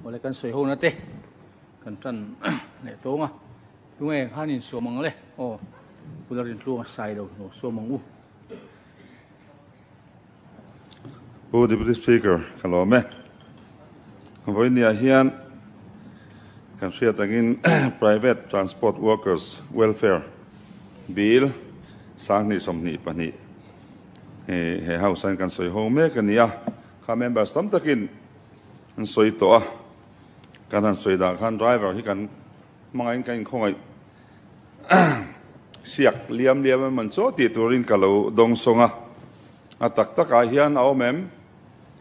ole kan soi ho na te kan tan le to nga tu nge hanin so mang le o pularin tluang sai do no so mang u Bo Deputy Speaker kalome voi nia hian kan sia tangin private transport workers welfare bill sang ni som ni pani he hausan kan soi ho me kan nia kha members tam takin an soi to a kan an soi da kan driver hi kan mangain kan khongai siak liam man cho ti turin kalo dong songa atak taka hian au mem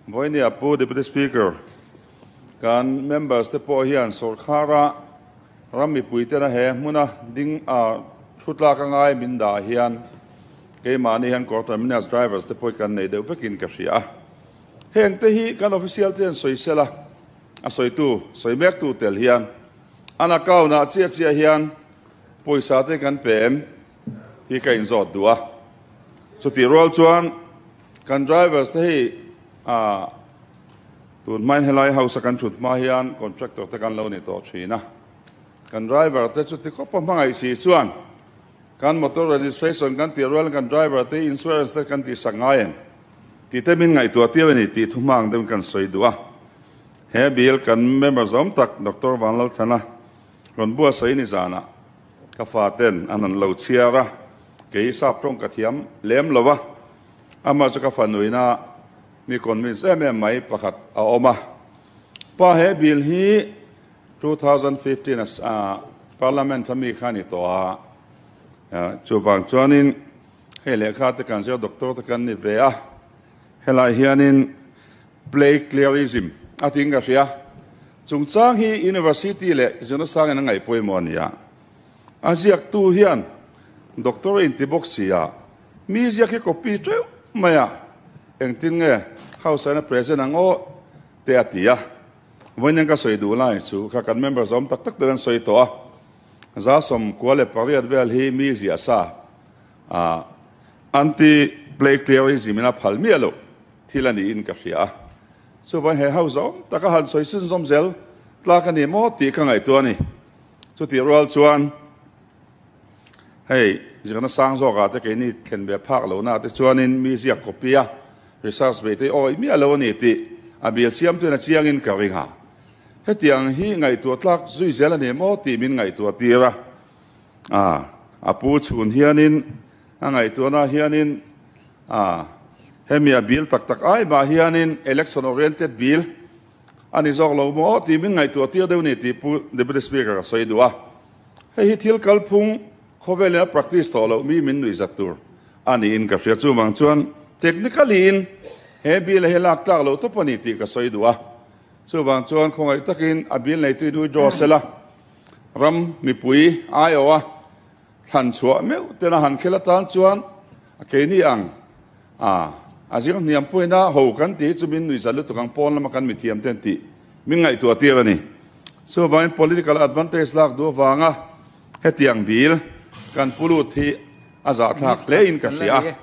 voi nia pu Deputy Speaker kan members te po hian sorkhara rami puitena he muna ding a thutla ka ngai min da hian ke mani hian court terminus drivers te po kan nei de vekin ka ria heng te hi kan official ten soi sela a soi tu soi mek tu tel hian ana kau na chia hian poisa te kan pem hi ka in zot dua so ti rol chuan kan drivers te hi tun main helai house kan chut ma hian contractor te kan lo ni to thina kan driver te chu ti khopa mangai si chuan kan motor registration kan ti rol kan driver te insurance te kan ti sangayen ti te min ngai tu tia ni ti thumang dem kan soi dua he bill kan members om tak Dr. Vanlal thana ron bua sai ni zana ka faten anan lo chiara ke sap tong ka thiam lem lowa ama chu ka fanuina mi convince mai pakhat a oma pa he bill hi 2015 as parliament mi khani to a chu wang chuanin he lekha te kan se doctor te kan ni ve a helai hianin play clearism atinga ria chungchang hi university le jona sang na ngai poimonia aziak tu hian doctor in tiboxia mi ziak ki copy tre maya engtin nge house na president ang o te atia voinen ka soi du lai chu kha kan members om tak den soi to a za som kwale pariat vel hi mi zia sa anti play clearism na phalmi alo thilani in ka ria so vai he house om taka han soi sun som zel tla ka ni mo ti ka ngai to ni chu ti rol chuan hey jana sang zo ga te ke ni ken be phak lo na te chuanin mi zia kopia research be te oi mi alo ni ti abial siam tu na chiang in ka ring ha hetiang hi ngai tu tlak zui zel ni mo ti min ngai tu tira apu chun hianin ngai tu na hianin hemia bill tak ai ba hianin election oriented bill ani zog lo mo ti min ngai tu tir deu ni ti pu Deputy Speaker soi dua hei thil kalphung khovelena practice to lo mi min nui zatur ani in ka fia chu mang chuan technically in he bill he lak tak lo to pani ti ka soi dua chu wang chuan khongai takin a bill nei tu du draw sela ram mi pui ai owa than chua meu te na han khela tan chuan a ke ni ang azir niam puina ho kan ti chumin nui zalu to kang pon lama kan mi thiam ten ti min ngai tu atia ni so vain political advantage lak do wanga hetiang bill kan pulu thi aza thak le in ka ria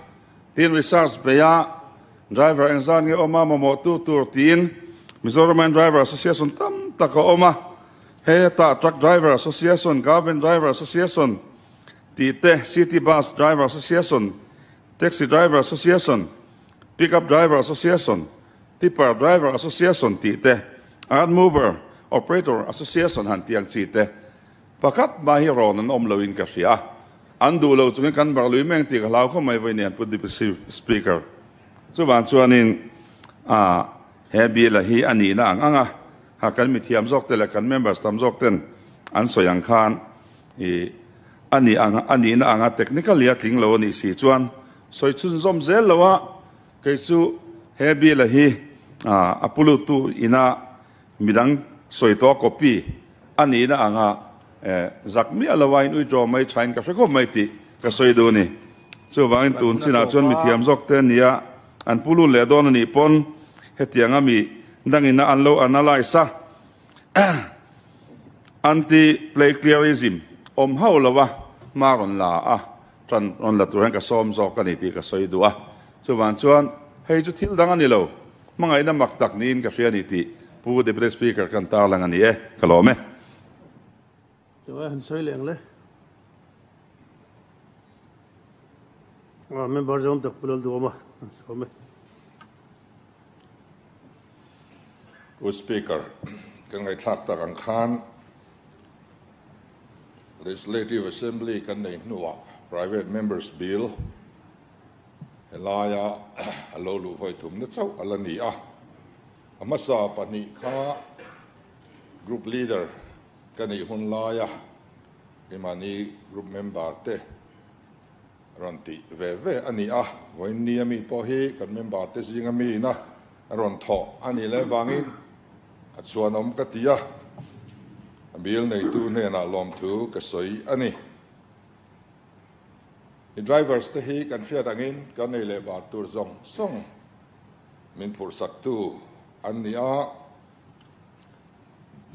tin research beya driver engzan nge oma mo tu tur tin Lalduhoma'n Driver Association tam taka oma he ta truck driver association government driver association ti te city bus driver association taxi driver association pickup driver association tipper driver association ti te art mover operator association han tiang chi te pakat ma hi ron an om lo in ka ria andu lo chung kan bar lui meng ti ka lau kho mai voi nian pu Deputy Speaker chu wan chuanin he bill hi ani na anga ha kan mi thiam jok te la kan members tam jok ten an soyang khan ani na anga technically atling lo ni si chuan soi chun zom zel lawa ke chu he bill hi apulu tu ina midang soi to copy ani na anga zakmi alawain ui draw mai chain ka kho mai ti ka soi do ni chu wain tun china chon mi thiam jok ten nia an pulu le don ni pon hetianga mi dangina an lo analyze anti play clearism om haulawa maron la tran on la turan ka som zo ka ni ti ka soi dua chu wan chuan hei chu thil dang ani lo mangai na mak tak ni in ka ria ni ti pu deputy speaker kan ta lang ani kalome Chúng anh soi liền lấy. Mình bảo rằng tập Lalduhoma'n Driver. Speaker kan ngai thak ta kan khan Legislative Assembly kan nei nuwa private members bill helaya alo lu voi thum na chau alani amasa pani kha group leader kan ei hun laya imani group member te ranti ve ani voin ni ami po hi kan member te singa mi na ron tho ani le wangin chuanom katia bil nei tu ne na lom thu ka soi ani the drivers te hi kan fiat angin kan nei le bar tur zong song min phur sak tu ani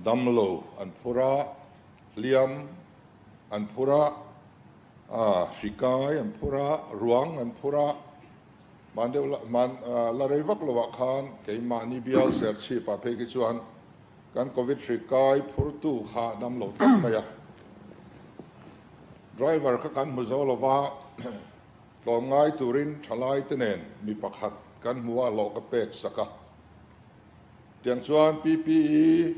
damlo an pura liam an pura shikai an pura ruang an pura man la revak lo khan ke mani bial ser chi pa pe ki chuan kan covid shikai phur tu kha dam lo tak maya driver kha kan muzolova tlom ngai turin thalai tenen mi pakhat kan muwa lo ka pek saka tiang chuan PPE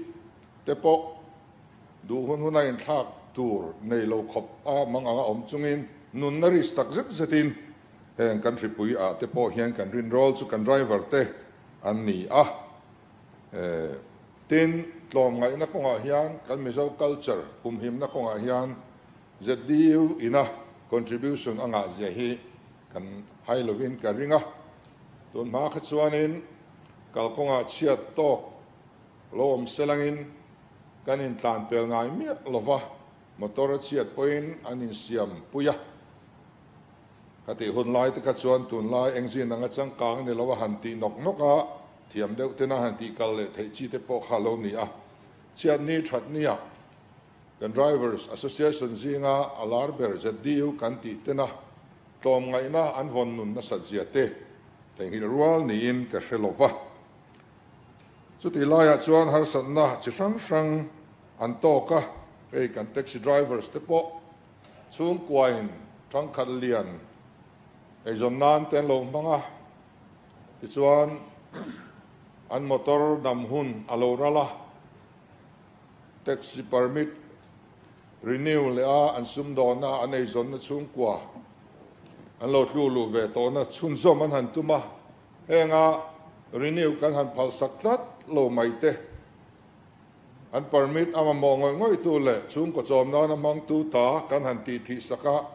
te pok du hunai in thak tur nei lo khop manga om chungin nun nari stak zetin heng kan ripui te po hian kan rin roll chu kan driver te an ni tin tlom ngai na konga hian kan mizo culture him na konga hian ZDU ina contribution anga je hi kan hailovin ka ringa ton ma kha chuanin kal konga chiat to lom selangin kan in tlan pel ngai mi lova motor chiat point anin siam puya kati hun lai te ka chuan tun lai engine anga changkang ne lawa hanti nok noka thiam deuh te na hanti kal le thei chi te po khalo ni chiat ni that nia kan drivers association zinga alarber ZDU kan ti te na tom ngai na an von nun na sajia te teng hi rual ni in ka shelova chuti laia chuan har san na chi sang an to ka ei kan taxi drivers te po chung kwain tang khat lian ei zon nan ten lo manga ti chuan an motor dam hun alo rala taxi permit renew le an sum do na an ei zon na chung kwa an lo lu ve to na chun zo man han tuma henga renew kan han phal saklat lo mai te an permit ama mo ngoi tu le chung ko chom na mang tu ta kan han ti thi saka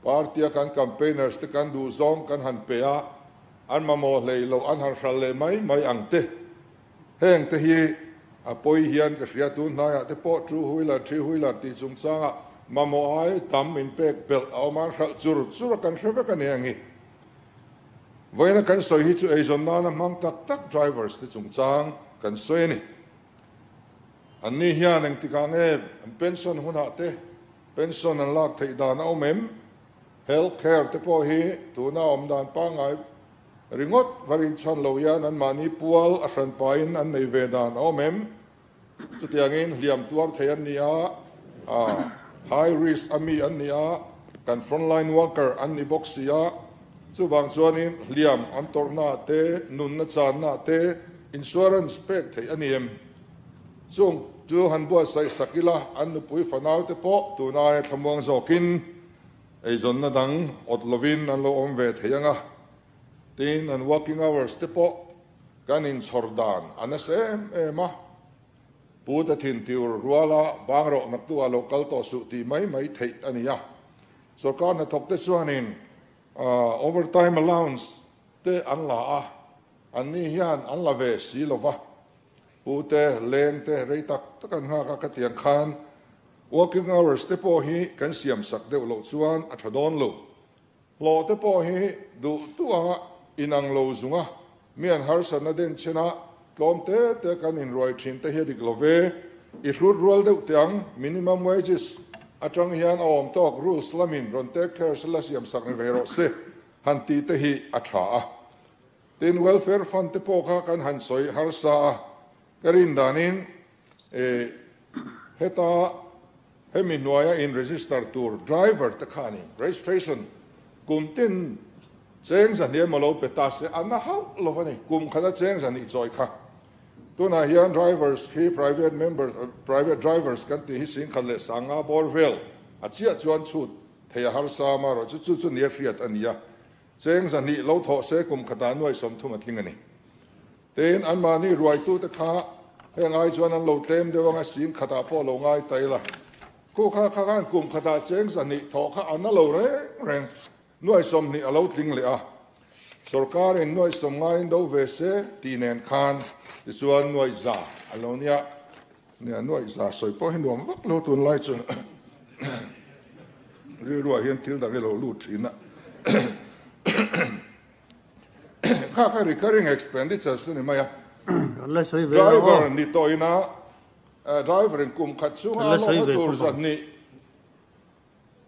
partia kan campaigners te kan du zong kan han pe an ma mo le lo an har shal le mai ang te heng te hi apoi hian ka ria tu na ya te po tru huila thi huila ti chung changa ma mo ai tam in pek bel au ma shal zur kan sheve kan yangi voina kan soi hi chu ei zon na mang tak drivers te chung chang kan soi ni an ni hian ang tikang an pension huna te pension an lak thei dan omem health care te po hi tu na om dan pa ngai ringot varin chan lo yan an mani pual a san pain an nei ve dan omem chu tiangin liam tuar thei an nia high risk ami an nia kan frontline worker an ni boxia chu bang chuanin liam an torna te nun na chan na te insurance pek thei aniem chung chu han bua sai sakila an nu pui fanau te po tu na thamwang zokin ei zon na dang ot lovin an lo om ve theyanga tin an working hours te po kan in chordan anasem ema pu ta thin tiur ruala bangro nak tu local to su ti mai thei ania sarkar na thok te chuanin overtime allowance te an la an ni hian an la ve si lova pu te leng te reitak takan ha ka tiang khan working hours te po hi kan siam sak deuh lo chuan a thadon lo te po hi du tu inang lo zunga mian har san na den chena tlom te kan in roi thin te he dik love I rut rual deuh tiang minimum wages atang hian om tok rules lamin ron take care selasiam sak ni vero se han ti te hi atha tin welfare fund te po kha kan han soi har sa karin danin heta hemin noya in register tour driver ta khani registration kumtin cheng san he malo petas anna hau lovani kum khada cheng san I choi kha tuna hian drivers khi private members private drivers kan ti hi sing khale sanga borvel achia chuan chut thei har sama ro chu ne riat ania cheng san hi lo tho se kum khada noi som thum atlingani ten an mani ruai tu ta kha he ngai chuan an lo tlem dewanga sim khata po lo ngai taila ko kha kan kum khata cheng san ni tho kha an lo reng nuai som ni alo tling le a sarkar in nuai som ngai do ve se tinen khan ti chuan nuai za alonia ne nuai za soi po hin dom vak lo tun lai chu ri ruai hian til da ge lo lu thina kha recurring expenditures ni maya Unless I driver ni toina driver in kum khatsu a lo tur zat ni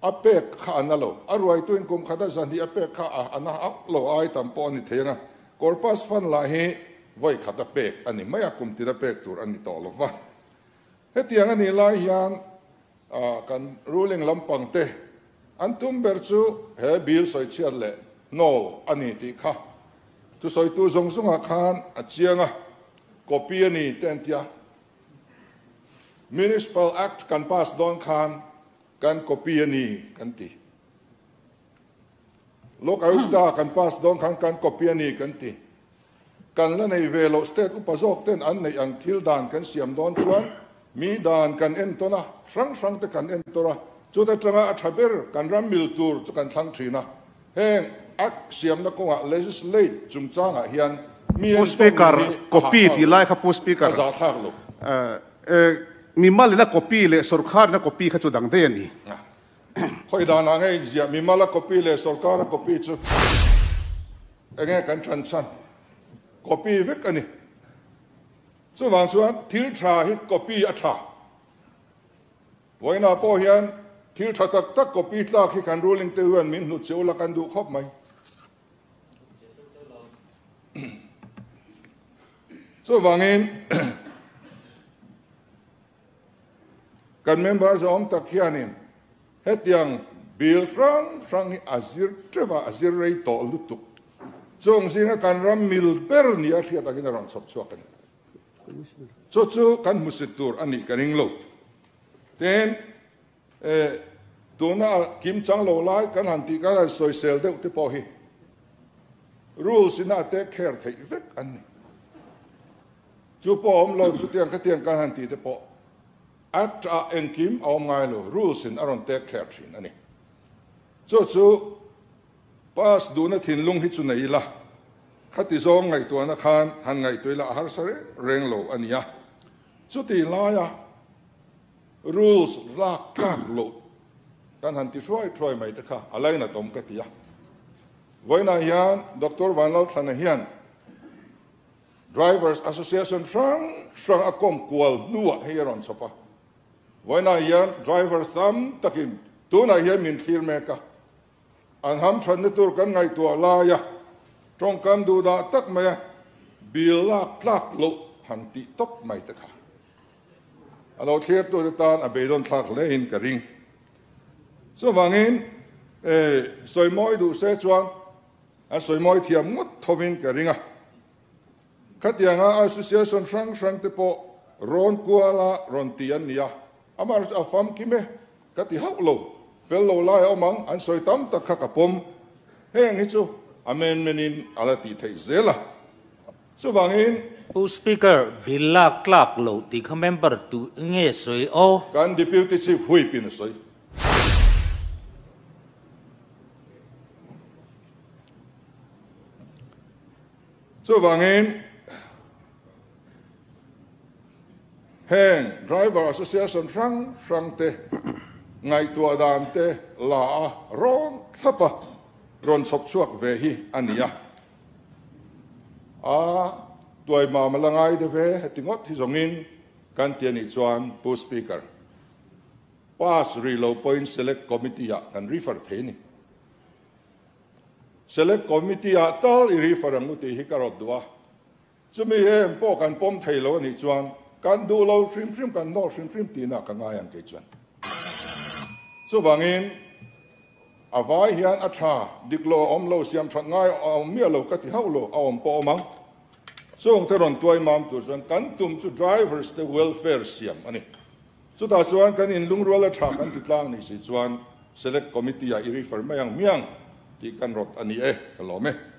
apek kha analo arwai tu in kum khata zan hi apek kha ana up lo ai tampo ni thenga corpus fund la he voi khata pek ani maya kum ti da pek tur ani to lo wa hetiang ani la hian kan ruling lampang te antum berchu he bill soi chiat le no ani ti kha tu soi tu zong zong khan achianga copy ani tentia municipal act kan pass don khan kan copy ani kan ti lokayukta kan pass don khan kan copy ani kan ti kan la nei velo state upazok ten an nei ang thil dan kan siam don chuan mi dan kan entona frang te kan entora chu ta tanga athaber kan ram mil tur chu kan thlang thina heng ak siam na ko legislate chung changa hian mi speaker copy ti lai kha speaker za thak lo mi mal la copy le sarkar na copy kha chu dang de ni khoi da na ngai zia mi mala copy le sarkar copy chu enge kan transan copy vek ani chu wang chuan thil tha hi copy a tha voina po hian thil tha tak copy tla khi kan ruling te wan min nu cheu la kan du khop mai so wangin kan members om tak hianin hetiang bill frang azir treva azir rei to lutuk chong singa kan ram mil per ni a khia takin ron sop chuakan chu kan musitur ani karing lo ten tuna kim chang lo lai kan han ti ka soi sel de te po hi rules ina take care thei vek ani chu po om lo chu tiang ka tiang kan han ti te po at enkim om ngai lo rules in aron take care thin ani chu pas du na thin lung hi chu nei la khati zong ngai tu na khan han ngai toila har sare reng lo ania chu ti la ya rules lak lo kan han ti try mai ta kha alai na tom ka ti ya voina hian dr vanlal thana hian drivers association frang akom kwal nuwa heron sopa voina hian driver tham takin tuna hian min thir me ka an ham than ne tur kan ngai tu la ya trong kam du da tak mai bil lak lo han ti top mai ta kha alo thier tu tan a be don thak le in ka ring so wangin soi moi du se chuan a soi moi thiam ngot thovin ka ringa khatianga association frang te po ron kuala ron tian nia amar a fam kime kati hau lo fel lo lai omang an soi tam ta khakapom heng hi chu amen menin alati thei zela so wangin speaker billa clark lo ti kha member tu nge soi o kan deputy chief hui pin soi so wangin heng driver association frang te ngai tua dan te la ron thapa ron chop chuak ve hi ania tuai ma malangai de ve hetingot hi zongin kan tiani chuan post speaker pass relo point select committee ya kan refer theni select committee ya tal I refer amuti hi karot dua chu mi em po kan pom thei lo ni chuan kan du lo hrim kan no hrim tina ka ngai ang ke chuan chu wangin avai hian a tha diklo om lo siam that ngai mi lo ka ti hau lo om po mang chung te ron tuai mam tu chuan kan tum chu drivers the welfare siam ani chu ta chuan kan in lungrual a tha kan ti tlang ni si chuan select committee a iri fer mayang miang ti kan rot ani e ka lo me